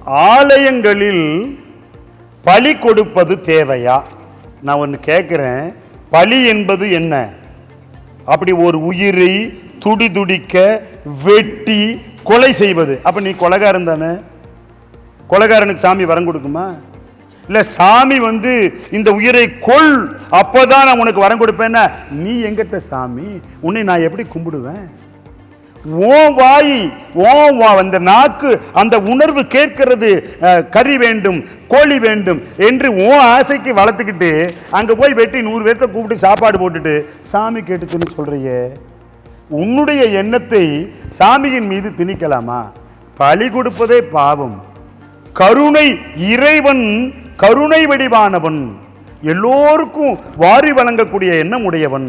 ஆலயங்களில் பலி கொடுப்பது தேவையா? நான் ஒன்று கேட்குறேன். பலி என்பது என்ன? அப்படி ஒரு உயிரை துடிதுடிக்க வெட்டி கொலை செய்வது. அப்ப நீ கொலைகாரன் தானே? கொலைகாரனுக்கு சாமி வரம் கொடுக்குமா? இல்ல சாமி இந்த உயிரை கொல், அப்போதான் நான் உனக்கு வரம் கொடுப்பேன்னா நீ எங்கிட்ட சாமி? உன்னை நான் எப்படி கும்பிடுவேன்? ஓ வாய், அந்த நாக்கு, அந்த உணர்வு கேட்கிறது கறி வேண்டும், கோழி வேண்டும் என்று ஓ ஆசைக்கு வளர்த்துக்கிட்டு அங்க போய் வெட்டி 100 பேர்த்த கூப்பிட்டு சாப்பாடு போட்டுட்டு சாமி கேட்டுச்சுன்னு சொல்றியே, உன்னுடைய எண்ணத்தை சாமியின் மீது திணிக்கலாமா? பலி கொடுப்பதே பாவம். கருணை இறைவன் கருணை வடிவானவன், எல்லோருக்கும் வாரி வழங்கக்கூடிய எண்ணம் உடையவன்.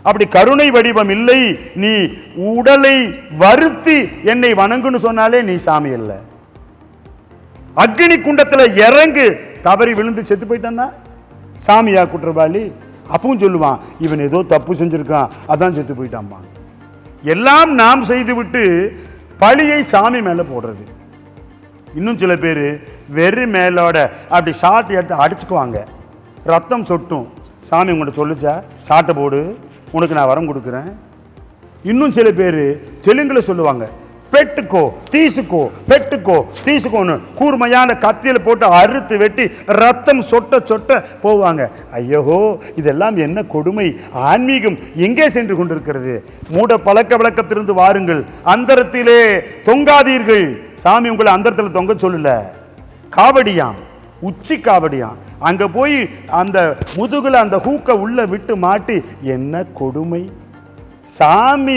அப்படி கருணை வடிவம் இல்லை, நீ உடலை வருத்தி என்னை வணங்குன்னு சொன்னாலே நீ சாமி அல்ல. அக்னி குண்டத்துல இறங்கு தவறி விழுந்து செத்து போயிட்டான்னா சாமியா குற்றவாளி? அப்பவும் சொல்லுவான் இவன் ஏதோ தப்பு செஞ்சிருக்கான் அதான் செத்து போயிட்டான்மா. எல்லாம் நாம் செய்துவிட்டு பழியை சாமி மேல போடுறது. இன்னும் சில பேர் வெறி மேலோட அப்படி சாட்டை எடுத்து அடிச்சுக்குவாங்க, ரத்தம் சொட்டும். சாமி உங்கள்கிட்ட சொல்லுச்சா சாட்டை போடு, உனக்கு நான் வரம் கொடுக்குறேன். இன்னும் சில பேர் தெலுங்குல சொல்லுவாங்க பெட்டுக்கோ தீசுக்கோ, பெட்டுக்கோ தீசுக்கோன்னு கூர்மையான கத்தியில் போட்டு அறுத்து வெட்டி ரத்தம் சொட்ட சொட்ட போவாங்க. ஐயோ, இதெல்லாம் என்ன கொடுமை! ஆன்மீகம் எங்கே சென்று கொண்டிருக்கிறது? மூட பழக்க வழக்கத்திலிருந்து வாருங்கள், அந்தரத்திலே தொங்காதீர்கள். சாமி உங்களை அந்தரத்தில் தொங்க சொல்லல, காவடியாம், உச்சி காவடியாம். அங்க போய் அந்த முதுகுல அந்த ஹூக்க உள்ள விட்டு மாட்டி என்ன கொடுமை! சாமி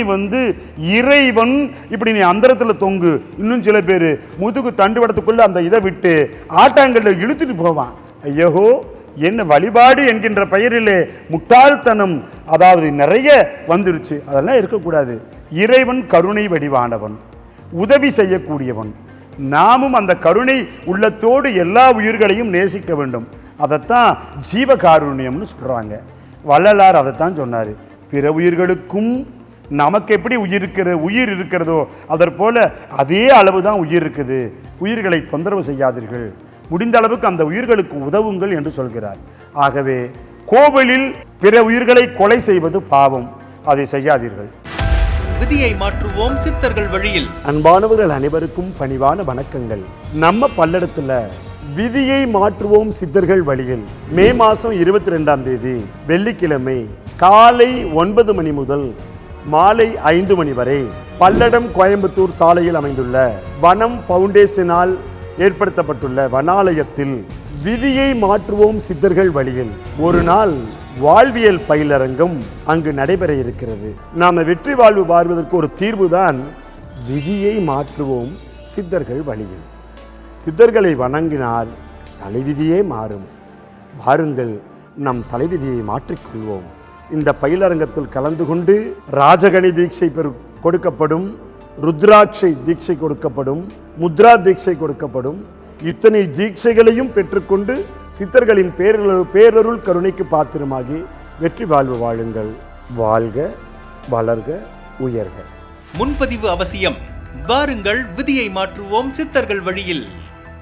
இறைவன். இப்படி நீ அந்தரத்தில் தொங்கு. இன்னும் சில பேர் முதுகு தண்டுவடத்துக்குள்ள அந்த இதை விட்டு ஆட்டாங்கல்ல இழுத்துட்டு போவான். ஐயோ, என்ன வழிபாடு என்கின்ற பெயரிலே முட்டாள்தனம் அதாவது நிறைய வந்துருச்சு. அதெல்லாம் இருக்கக்கூடாது. இறைவன் கருணை வடிவானவன், உதவி செய்யக்கூடியவன். நாமும் அந்த கருணை உள்ளத்தோடு எல்லா உயிர்களையும் நேசிக்க வேண்டும். அதைத்தான் ஜீவகாருண்யம்னு சொல்றாங்க. வள்ளலார் அதைத்தான் சொன்னார். பிற உயிர்களுக்கும் நமக்கு எப்படி உயிர் இருக்கிறதோ அதற்போல அதே அளவு தான் உயிர் இருக்குது. உயிர்களை தொந்தரவு செய்யாதீர்கள், முடிந்த அளவுக்கு அந்த உயிர்களுக்கு உதவுங்கள் என்று சொல்கிறார். ஆகவே கோவிலில் பிற உயிர்களை கொலை செய்வது பாவம், அதை செய்யாதீர்கள். விதியை மாற்றுவோம் சித்தர்கள் வழியில். அன்பானவர்கள் அனைவருக்கும் பணிவான வணக்கங்கள். நம்ம பல்லடத்துல விதியை மாற்றுவோம் சித்தர்கள் வழியில் மே மாதம் 22ஆம் தேதி வெள்ளிக்கிழமை காலை 9 மணி முதல் மாலை 5 மணி வரை பல்லடம் கோயம்புத்தூர் சாலையில் அமைந்துள்ள வனம் ஃபவுண்டேஷனால் ஏற்படுத்தப்பட்டுள்ள வனாலயத்தில் விதியை மாற்றுவோம் சித்தர்கள் வழியில் ஒரு நாள் வாழ்வியல் பயிலரங்கம் அங்கு நடைபெற இருக்கிறது. நாம வெற்றி வாழ்வு வாழ்வதற்கு ஒரு தீர்வுதான் விதியை மாற்றுவோம் சித்தர்கள் வழியில். சித்தர்களை வணங்கினால் தலைவிதியே மாறும். வாருங்கள், நம் தலைவிதியை மாற்றிக்கொள்வோம். இந்த பயிலரங்கத்தில் கலந்து கொண்டு ராஜகணி தீட்சை கொடுக்கப்படும், ருத்ராட்சை தீட்சை கொடுக்கப்படும், முத்ரா தீட்சை கொடுக்கப்படும். இத்தனை தீட்சைகளையும் பெற்றுக்கொண்டு சித்தர்களின் பேரருள் கருணைக்கு பாத்திரமாகி வெற்றி வாழ்வு வாழுங்கள். வாழ்க, வளர்க, உயர்க. முன்பதிவு அவசியம். வாருங்கள், விதியை மாற்றுவோம் சித்தர்கள் வழியில்.